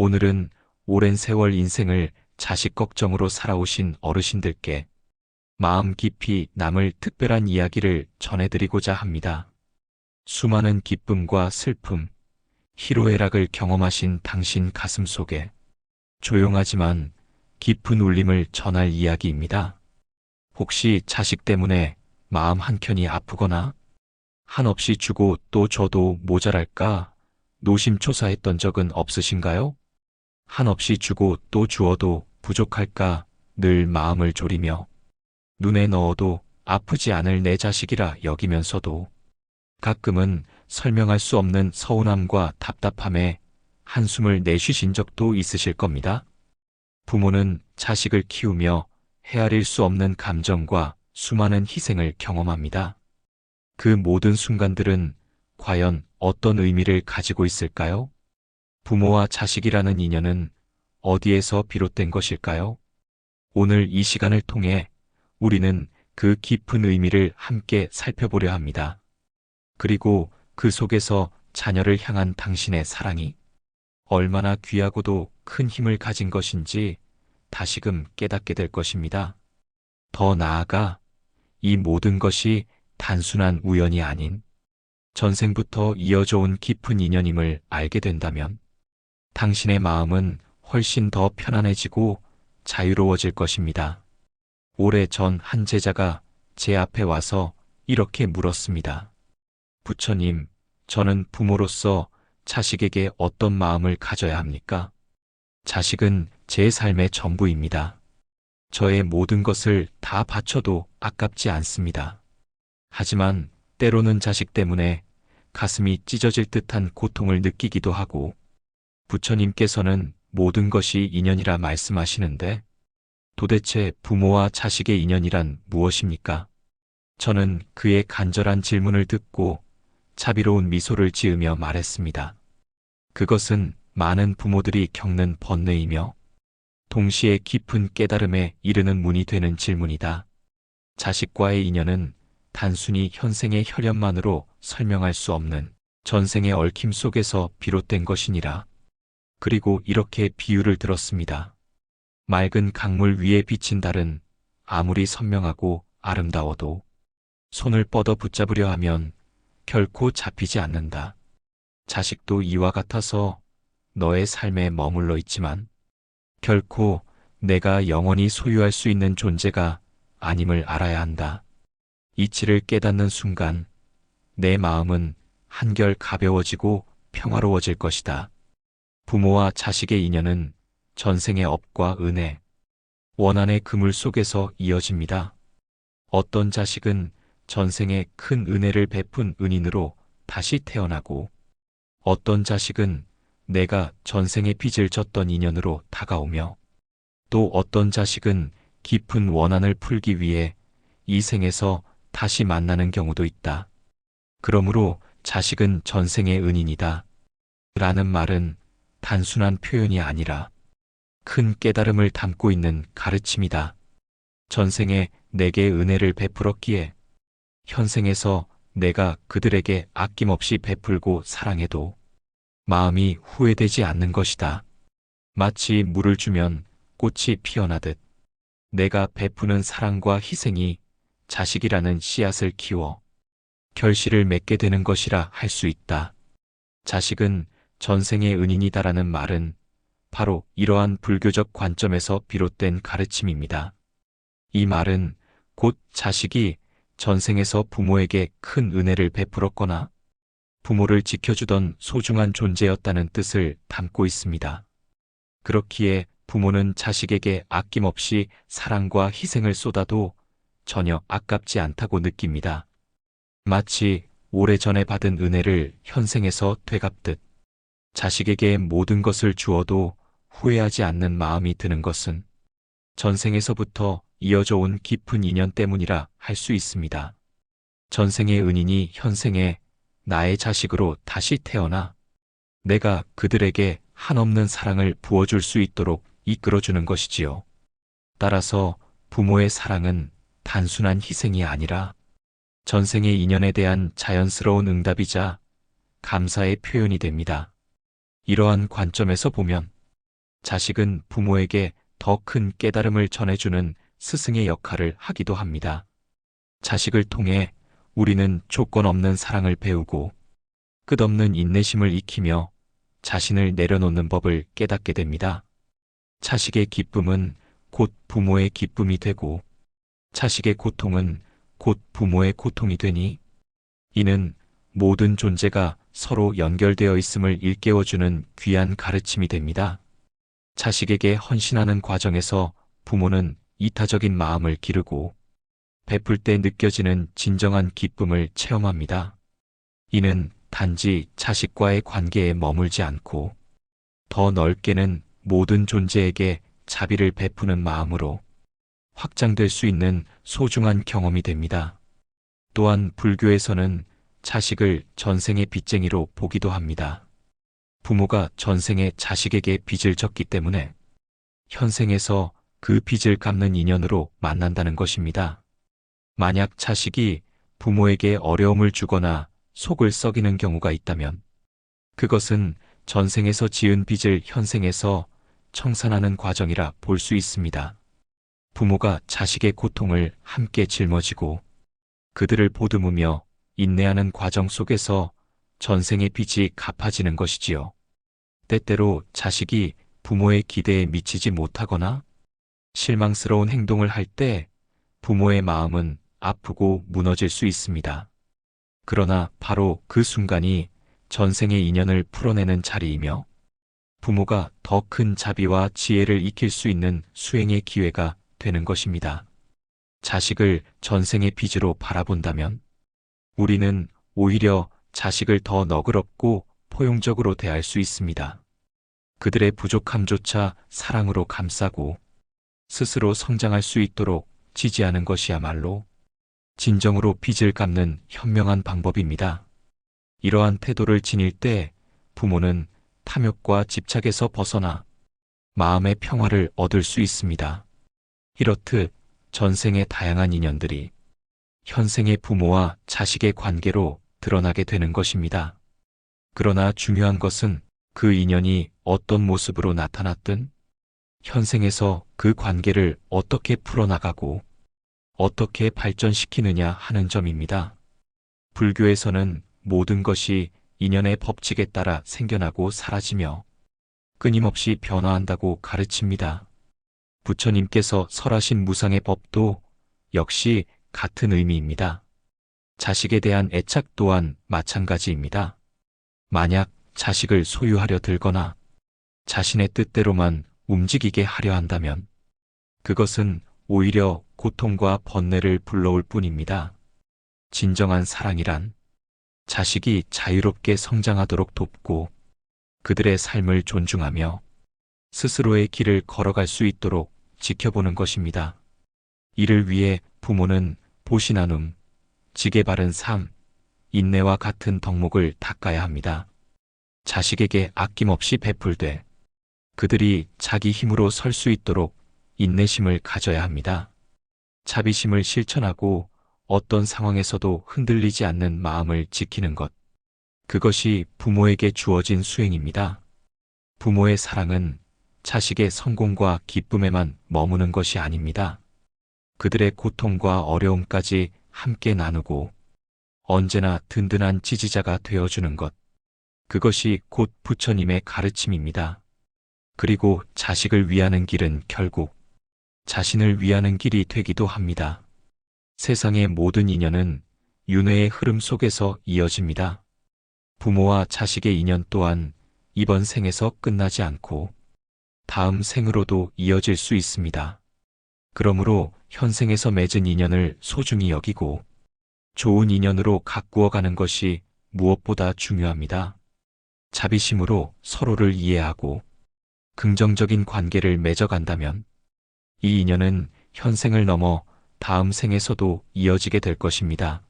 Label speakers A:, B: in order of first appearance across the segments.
A: 오늘은 오랜 세월 인생을 자식 걱정으로 살아오신 어르신들께 마음 깊이 남을 특별한 이야기를 전해드리고자 합니다. 수많은 기쁨과 슬픔, 희로애락을 경험하신 당신 가슴 속에 조용하지만 깊은 울림을 전할 이야기입니다. 혹시 자식 때문에 마음 한켠이 아프거나 한없이 주고 또 줘도 모자랄까 노심초사했던 적은 없으신가요? 한없이 주고 또 주어도 부족할까 늘 마음을 졸이며 눈에 넣어도 아프지 않을 내 자식이라 여기면서도 가끔은 설명할 수 없는 서운함과 답답함에 한숨을 내쉬신 적도 있으실 겁니다. 부모는 자식을 키우며 헤아릴 수 없는 감정과 수많은 희생을 경험합니다. 그 모든 순간들은 과연 어떤 의미를 가지고 있을까요? 부모와 자식이라는 인연은 어디에서 비롯된 것일까요? 오늘 이 시간을 통해 우리는 그 깊은 의미를 함께 살펴보려 합니다. 그리고 그 속에서 자녀를 향한 당신의 사랑이 얼마나 귀하고도 큰 힘을 가진 것인지 다시금 깨닫게 될 것입니다. 더 나아가 이 모든 것이 단순한 우연이 아닌 전생부터 이어져 온 깊은 인연임을 알게 된다면 당신의 마음은 훨씬 더 편안해지고 자유로워질 것입니다. 오래전 한 제자가 제 앞에 와서 이렇게 물었습니다. 부처님, 저는 부모로서 자식에게 어떤 마음을 가져야 합니까? 자식은 제 삶의 전부입니다. 저의 모든 것을 다 바쳐도 아깝지 않습니다. 하지만 때로는 자식 때문에 가슴이 찢어질 듯한 고통을 느끼기도 하고 부처님께서는 모든 것이 인연이라 말씀하시는데 도대체 부모와 자식의 인연이란 무엇입니까? 저는 그의 간절한 질문을 듣고 자비로운 미소를 지으며 말했습니다. 그것은 많은 부모들이 겪는 번뇌이며 동시에 깊은 깨달음에 이르는 문이 되는 질문이다. 자식과의 인연은 단순히 현생의 혈연만으로 설명할 수 없는 전생의 얽힘 속에서 비롯된 것이니라. 그리고 이렇게 비유를 들었습니다. 맑은 강물 위에 비친 달은 아무리 선명하고 아름다워도 손을 뻗어 붙잡으려 하면 결코 잡히지 않는다. 자식도 이와 같아서 너의 삶에 머물러 있지만 결코 내가 영원히 소유할 수 있는 존재가 아님을 알아야 한다. 이치를 깨닫는 순간 내 마음은 한결 가벼워지고 평화로워질 것이다. 부모와 자식의 인연은 전생의 업과 은혜, 원한의 그물 속에서 이어집니다. 어떤 자식은 전생에 큰 은혜를 베푼 은인으로 다시 태어나고 어떤 자식은 내가 전생에 빚을 졌던 인연으로 다가오며 또 어떤 자식은 깊은 원한을 풀기 위해 이 생에서 다시 만나는 경우도 있다. 그러므로 자식은 전생의 은인이다. 라는 말은 단순한 표현이 아니라 큰 깨달음을 담고 있는 가르침이다. 전생에 내게 은혜를 베풀었기에 현생에서 내가 그들에게 아낌없이 베풀고 사랑해도 마음이 후회되지 않는 것이다. 마치 물을 주면 꽃이 피어나듯 내가 베푸는 사랑과 희생이 자식이라는 씨앗을 키워 결실을 맺게 되는 것이라 할 수 있다. 자식은 전생의 은인이다라는 말은 바로 이러한 불교적 관점에서 비롯된 가르침입니다. 이 말은 곧 자식이 전생에서 부모에게 큰 은혜를 베풀었거나 부모를 지켜주던 소중한 존재였다는 뜻을 담고 있습니다. 그렇기에 부모는 자식에게 아낌없이 사랑과 희생을 쏟아도 전혀 아깝지 않다고 느낍니다. 마치 오래전에 받은 은혜를 현생에서 되갚듯 자식에게 모든 것을 주어도 후회하지 않는 마음이 드는 것은 전생에서부터 이어져 온 깊은 인연 때문이라 할 수 있습니다. 전생의 은인이 현생에 나의 자식으로 다시 태어나 내가 그들에게 한없는 사랑을 부어줄 수 있도록 이끌어주는 것이지요. 따라서 부모의 사랑은 단순한 희생이 아니라 전생의 인연에 대한 자연스러운 응답이자 감사의 표현이 됩니다. 이러한 관점에서 보면 자식은 부모에게 더 큰 깨달음을 전해주는 스승의 역할을 하기도 합니다. 자식을 통해 우리는 조건 없는 사랑을 배우고 끝없는 인내심을 익히며 자신을 내려놓는 법을 깨닫게 됩니다. 자식의 기쁨은 곧 부모의 기쁨이 되고 자식의 고통은 곧 부모의 고통이 되니 이는 모든 존재가 서로 연결되어 있음을 일깨워주는 귀한 가르침이 됩니다. 자식에게 헌신하는 과정에서 부모는 이타적인 마음을 기르고 베풀 때 느껴지는 진정한 기쁨을 체험합니다. 이는 단지 자식과의 관계에 머물지 않고 더 넓게는 모든 존재에게 자비를 베푸는 마음으로 확장될 수 있는 소중한 경험이 됩니다. 또한 불교에서는 자식을 전생의 빚쟁이로 보기도 합니다. 부모가 전생에 자식에게 빚을 졌기 때문에 현생에서 그 빚을 갚는 인연으로 만난다는 것입니다. 만약 자식이 부모에게 어려움을 주거나 속을 썩이는 경우가 있다면 그것은 전생에서 지은 빚을 현생에서 청산하는 과정이라 볼 수 있습니다. 부모가 자식의 고통을 함께 짊어지고 그들을 보듬으며 인내하는 과정 속에서 전생의 빚이 갚아지는 것이지요. 때때로 자식이 부모의 기대에 미치지 못하거나 실망스러운 행동을 할 때 부모의 마음은 아프고 무너질 수 있습니다. 그러나 바로 그 순간이 전생의 인연을 풀어내는 자리이며 부모가 더 큰 자비와 지혜를 익힐 수 있는 수행의 기회가 되는 것입니다. 자식을 전생의 빚으로 바라본다면 우리는 오히려 자식을 더 너그럽고 포용적으로 대할 수 있습니다. 그들의 부족함조차 사랑으로 감싸고 스스로 성장할 수 있도록 지지하는 것이야말로 진정으로 빚을 갚는 현명한 방법입니다. 이러한 태도를 지닐 때 부모는 탐욕과 집착에서 벗어나 마음의 평화를 얻을 수 있습니다. 이렇듯 전생의 다양한 인연들이 현생의 부모와 자식의 관계로 드러나게 되는 것입니다. 그러나 중요한 것은 그 인연이 어떤 모습으로 나타났든 현생에서 그 관계를 어떻게 풀어나가고 어떻게 발전시키느냐 하는 점입니다. 불교에서는 모든 것이 인연의 법칙에 따라 생겨나고 사라지며 끊임없이 변화한다고 가르칩니다. 부처님께서 설하신 무상의 법도 역시 같은 의미입니다. 자식에 대한 애착 또한 마찬가지입니다. 만약 자식을 소유하려 들거나 자신의 뜻대로만 움직이게 하려 한다면 그것은 오히려 고통과 번뇌를 불러올 뿐입니다. 진정한 사랑이란 자식이 자유롭게 성장하도록 돕고 그들의 삶을 존중하며 스스로의 길을 걸어갈 수 있도록 지켜보는 것입니다. 이를 위해 부모는 보시 나눔, 지게 바른 삶, 인내와 같은 덕목을 닦아야 합니다. 자식에게 아낌없이 베풀되 그들이 자기 힘으로 설 수 있도록 인내심을 가져야 합니다. 자비심을 실천하고 어떤 상황에서도 흔들리지 않는 마음을 지키는 것. 그것이 부모에게 주어진 수행입니다. 부모의 사랑은 자식의 성공과 기쁨에만 머무는 것이 아닙니다. 그들의 고통과 어려움까지 함께 나누고 언제나 든든한 지지자가 되어주는 것. 그것이 곧 부처님의 가르침입니다. 그리고 자식을 위하는 길은 결국 자신을 위하는 길이 되기도 합니다. 세상의 모든 인연은 윤회의 흐름 속에서 이어집니다. 부모와 자식의 인연 또한 이번 생에서 끝나지 않고 다음 생으로도 이어질 수 있습니다. 그러므로 현생에서 맺은 인연을 소중히 여기고 좋은 인연으로 가꾸어 가는 것이 무엇보다 중요합니다. 자비심으로 서로를 이해하고 긍정적인 관계를 맺어간다면 이 인연은 현생을 넘어 다음 생에서도 이어지게 될 것입니다.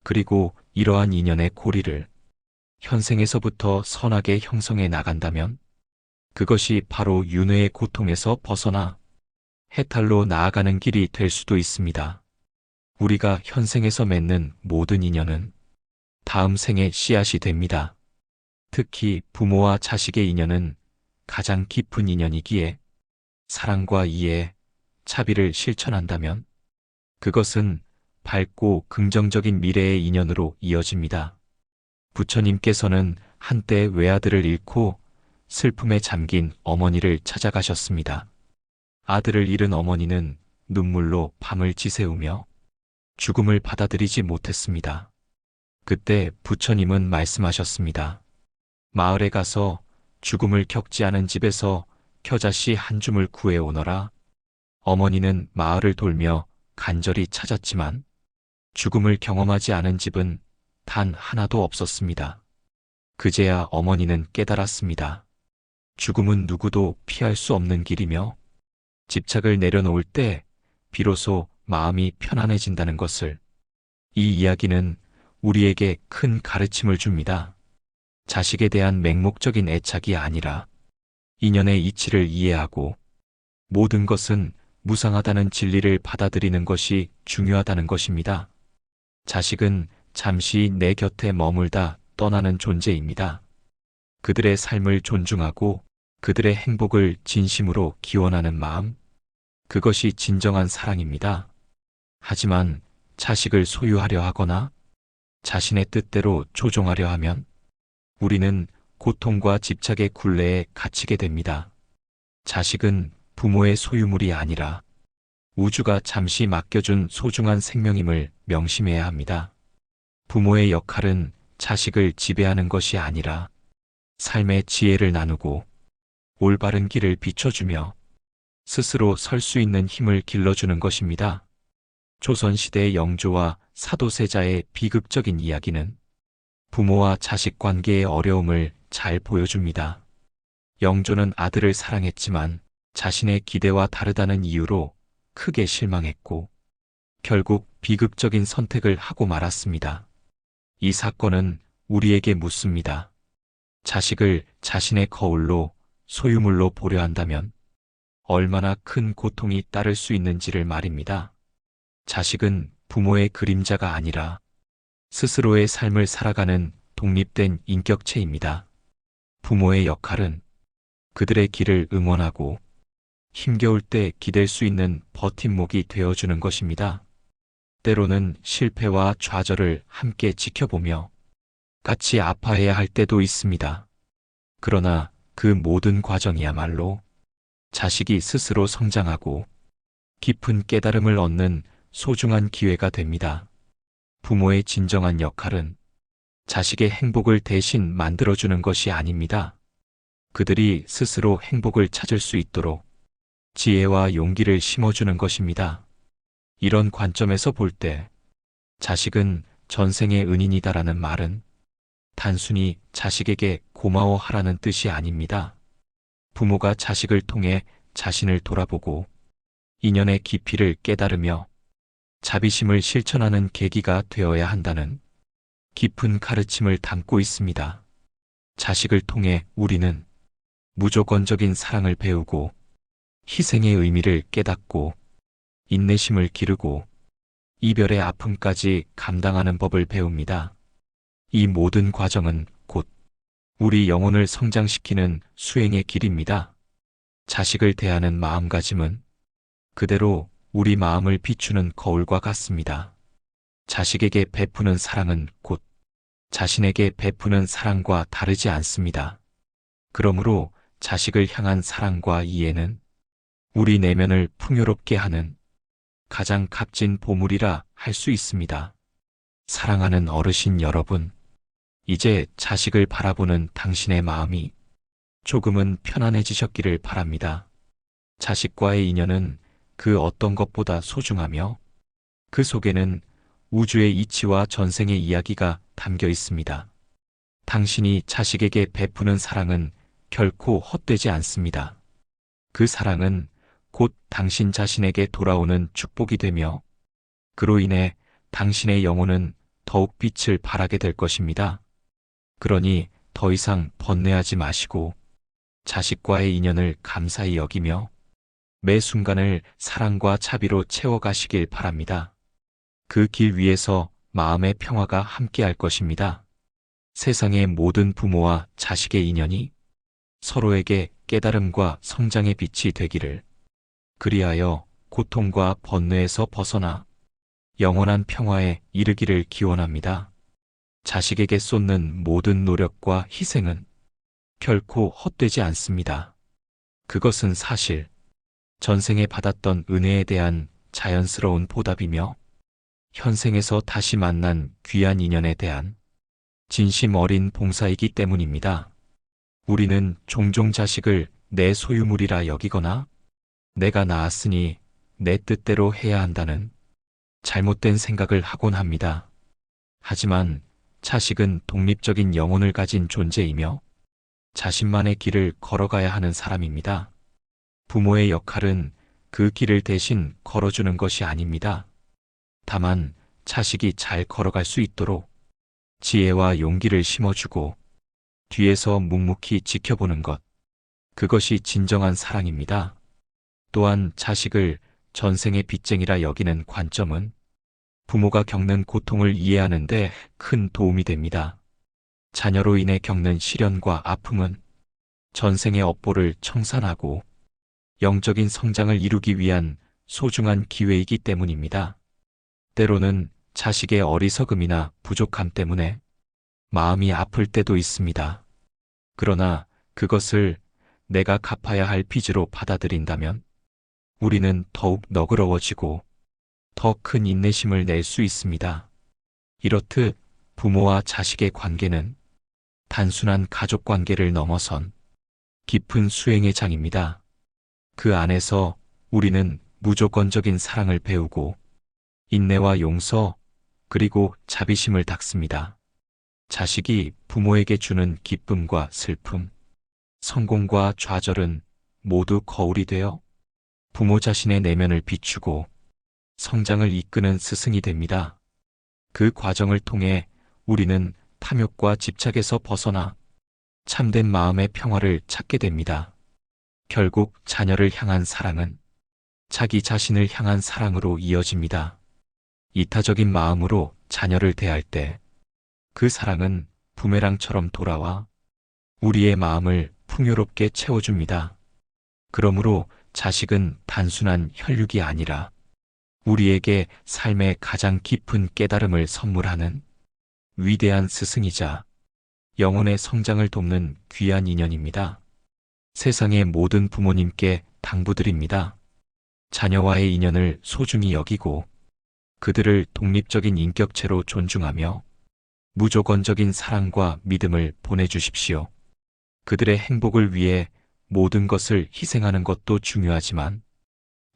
A: 그리고 이러한 인연의 고리를 현생에서부터 선하게 형성해 나간다면 그것이 바로 윤회의 고통에서 벗어나 해탈로 나아가는 길이 될 수도 있습니다. 우리가 현생에서 맺는 모든 인연은 다음 생의 씨앗이 됩니다. 특히 부모와 자식의 인연은 가장 깊은 인연이기에 사랑과 이해, 차비를 실천한다면 그것은 밝고 긍정적인 미래의 인연으로 이어집니다. 부처님께서는 한때 외아들을 잃고 슬픔에 잠긴 어머니를 찾아가셨습니다. 아들을 잃은 어머니는 눈물로 밤을 지새우며 죽음을 받아들이지 못했습니다. 그때 부처님은 말씀하셨습니다. 마을에 가서 죽음을 겪지 않은 집에서 겨자씨 한 줌을 구해오너라. 어머니는 마을을 돌며 간절히 찾았지만 죽음을 경험하지 않은 집은 단 하나도 없었습니다. 그제야 어머니는 깨달았습니다. 죽음은 누구도 피할 수 없는 길이며 집착을 내려놓을 때 비로소 마음이 편안해진다는 것을. 이 이야기는 우리에게 큰 가르침을 줍니다. 자식에 대한 맹목적인 애착이 아니라 인연의 이치를 이해하고 모든 것은 무상하다는 진리를 받아들이는 것이 중요하다는 것입니다. 자식은 잠시 내 곁에 머물다 떠나는 존재입니다. 그들의 삶을 존중하고 그들의 행복을 진심으로 기원하는 마음, 그것이 진정한 사랑입니다. 하지만 자식을 소유하려 하거나 자신의 뜻대로 조종하려 하면 우리는 고통과 집착의 굴레에 갇히게 됩니다. 자식은 부모의 소유물이 아니라 우주가 잠시 맡겨준 소중한 생명임을 명심해야 합니다. 부모의 역할은 자식을 지배하는 것이 아니라 삶의 지혜를 나누고 올바른 길을 비춰주며 스스로 설 수 있는 힘을 길러주는 것입니다. 조선시대의 영조와 사도세자의 비극적인 이야기는 부모와 자식 관계의 어려움을 잘 보여줍니다. 영조는 아들을 사랑했지만 자신의 기대와 다르다는 이유로 크게 실망했고 결국 비극적인 선택을 하고 말았습니다. 이 사건은 우리에게 묻습니다. 자식을 자신의 거울로 소유물로 보려 한다면 얼마나 큰 고통이 따를 수 있는지를 말입니다. 자식은 부모의 그림자가 아니라 스스로의 삶을 살아가는 독립된 인격체입니다. 부모의 역할은 그들의 길을 응원하고 힘겨울 때 기댈 수 있는 버팀목이 되어주는 것입니다. 때로는 실패와 좌절을 함께 지켜보며 같이 아파해야 할 때도 있습니다. 그러나 그 모든 과정이야말로 자식이 스스로 성장하고 깊은 깨달음을 얻는 소중한 기회가 됩니다. 부모의 진정한 역할은 자식의 행복을 대신 만들어주는 것이 아닙니다. 그들이 스스로 행복을 찾을 수 있도록 지혜와 용기를 심어주는 것입니다. 이런 관점에서 볼 때 자식은 전생의 은인이다라는 말은 단순히 자식에게 고마워하라는 뜻이 아닙니다. 부모가 자식을 통해 자신을 돌아보고 인연의 깊이를 깨달으며 자비심을 실천하는 계기가 되어야 한다는 깊은 가르침을 담고 있습니다. 자식을 통해 우리는 무조건적인 사랑을 배우고 희생의 의미를 깨닫고 인내심을 기르고 이별의 아픔까지 감당하는 법을 배웁니다. 이 모든 과정은 곧 우리 영혼을 성장시키는 수행의 길입니다. 자식을 대하는 마음가짐은 그대로 우리 마음을 비추는 거울과 같습니다. 자식에게 베푸는 사랑은 곧 자신에게 베푸는 사랑과 다르지 않습니다. 그러므로 자식을 향한 사랑과 이해는 우리 내면을 풍요롭게 하는 가장 값진 보물이라 할 수 있습니다. 사랑하는 어르신 여러분, 이제 자식을 바라보는 당신의 마음이 조금은 편안해지셨기를 바랍니다. 자식과의 인연은 그 어떤 것보다 소중하며 그 속에는 우주의 이치와 전생의 이야기가 담겨 있습니다. 당신이 자식에게 베푸는 사랑은 결코 헛되지 않습니다. 그 사랑은 곧 당신 자신에게 돌아오는 축복이 되며 그로 인해 당신의 영혼은 더욱 빛을 발하게 될 것입니다. 그러니 더 이상 번뇌하지 마시고 자식과의 인연을 감사히 여기며 매 순간을 사랑과 자비로 채워가시길 바랍니다. 그 길 위에서 마음의 평화가 함께할 것입니다. 세상의 모든 부모와 자식의 인연이 서로에게 깨달음과 성장의 빛이 되기를. 그리하여 고통과 번뇌에서 벗어나 영원한 평화에 이르기를 기원합니다. 자식에게 쏟는 모든 노력과 희생은 결코 헛되지 않습니다. 그것은 사실 전생에 받았던 은혜에 대한 자연스러운 보답이며 현생에서 다시 만난 귀한 인연에 대한 진심 어린 봉사이기 때문입니다. 우리는 종종 자식을 내 소유물이라 여기거나 내가 낳았으니 내 뜻대로 해야 한다는 잘못된 생각을 하곤 합니다. 하지만 자식은 독립적인 영혼을 가진 존재이며 자신만의 길을 걸어가야 하는 사람입니다. 부모의 역할은 그 길을 대신 걸어주는 것이 아닙니다. 다만 자식이 잘 걸어갈 수 있도록 지혜와 용기를 심어주고 뒤에서 묵묵히 지켜보는 것. 그것이 진정한 사랑입니다. 또한 자식을 전생의 빚쟁이라 여기는 관점은 부모가 겪는 고통을 이해하는 데 큰 도움이 됩니다. 자녀로 인해 겪는 시련과 아픔은 전생의 업보를 청산하고 영적인 성장을 이루기 위한 소중한 기회이기 때문입니다. 때로는 자식의 어리석음이나 부족함 때문에 마음이 아플 때도 있습니다. 그러나 그것을 내가 갚아야 할 빚으로 받아들인다면 우리는 더욱 너그러워지고 더 큰 인내심을 낼 수 있습니다. 이렇듯 부모와 자식의 관계는 단순한 가족 관계를 넘어선 깊은 수행의 장입니다. 그 안에서 우리는 무조건적인 사랑을 배우고 인내와 용서, 그리고 자비심을 닦습니다. 자식이 부모에게 주는 기쁨과 슬픔, 성공과 좌절은 모두 거울이 되어 부모 자신의 내면을 비추고 성장을 이끄는 스승이 됩니다. 그 과정을 통해 우리는 탐욕과 집착에서 벗어나 참된 마음의 평화를 찾게 됩니다. 결국 자녀를 향한 사랑은 자기 자신을 향한 사랑으로 이어집니다. 이타적인 마음으로 자녀를 대할 때 그 사랑은 부메랑처럼 돌아와 우리의 마음을 풍요롭게 채워줍니다. 그러므로 자식은 단순한 혈육이 아니라 우리에게 삶의 가장 깊은 깨달음을 선물하는 위대한 스승이자 영혼의 성장을 돕는 귀한 인연입니다. 세상의 모든 부모님께 당부드립니다. 자녀와의 인연을 소중히 여기고 그들을 독립적인 인격체로 존중하며 무조건적인 사랑과 믿음을 보내주십시오. 그들의 행복을 위해 모든 것을 희생하는 것도 중요하지만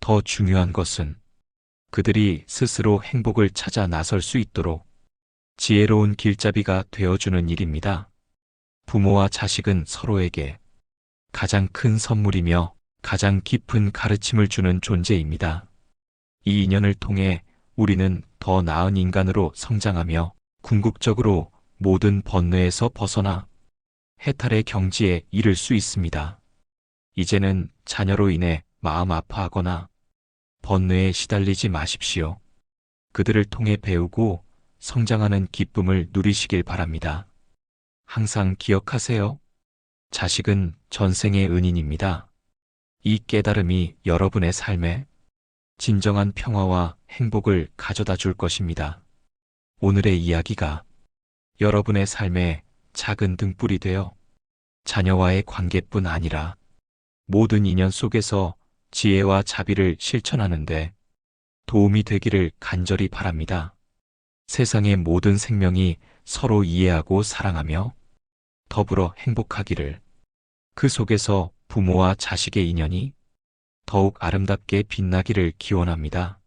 A: 더 중요한 것은 그들이 스스로 행복을 찾아 나설 수 있도록 지혜로운 길잡이가 되어주는 일입니다. 부모와 자식은 서로에게 가장 큰 선물이며 가장 깊은 가르침을 주는 존재입니다. 이 인연을 통해 우리는 더 나은 인간으로 성장하며 궁극적으로 모든 번뇌에서 벗어나 해탈의 경지에 이를 수 있습니다. 이제는 자녀로 인해 마음 아파하거나 번뇌에 시달리지 마십시오. 그들을 통해 배우고 성장하는 기쁨을 누리시길 바랍니다. 항상 기억하세요. 자식은 전생의 은인입니다. 이 깨달음이 여러분의 삶에 진정한 평화와 행복을 가져다 줄 것입니다. 오늘의 이야기가 여러분의 삶에 작은 등불이 되어 자녀와의 관계뿐 아니라 모든 인연 속에서 지혜와 자비를 실천하는데 도움이 되기를 간절히 바랍니다. 세상의 모든 생명이 서로 이해하고 사랑하며 더불어 행복하기를, 그 속에서 부모와 자식의 인연이 더욱 아름답게 빛나기를 기원합니다.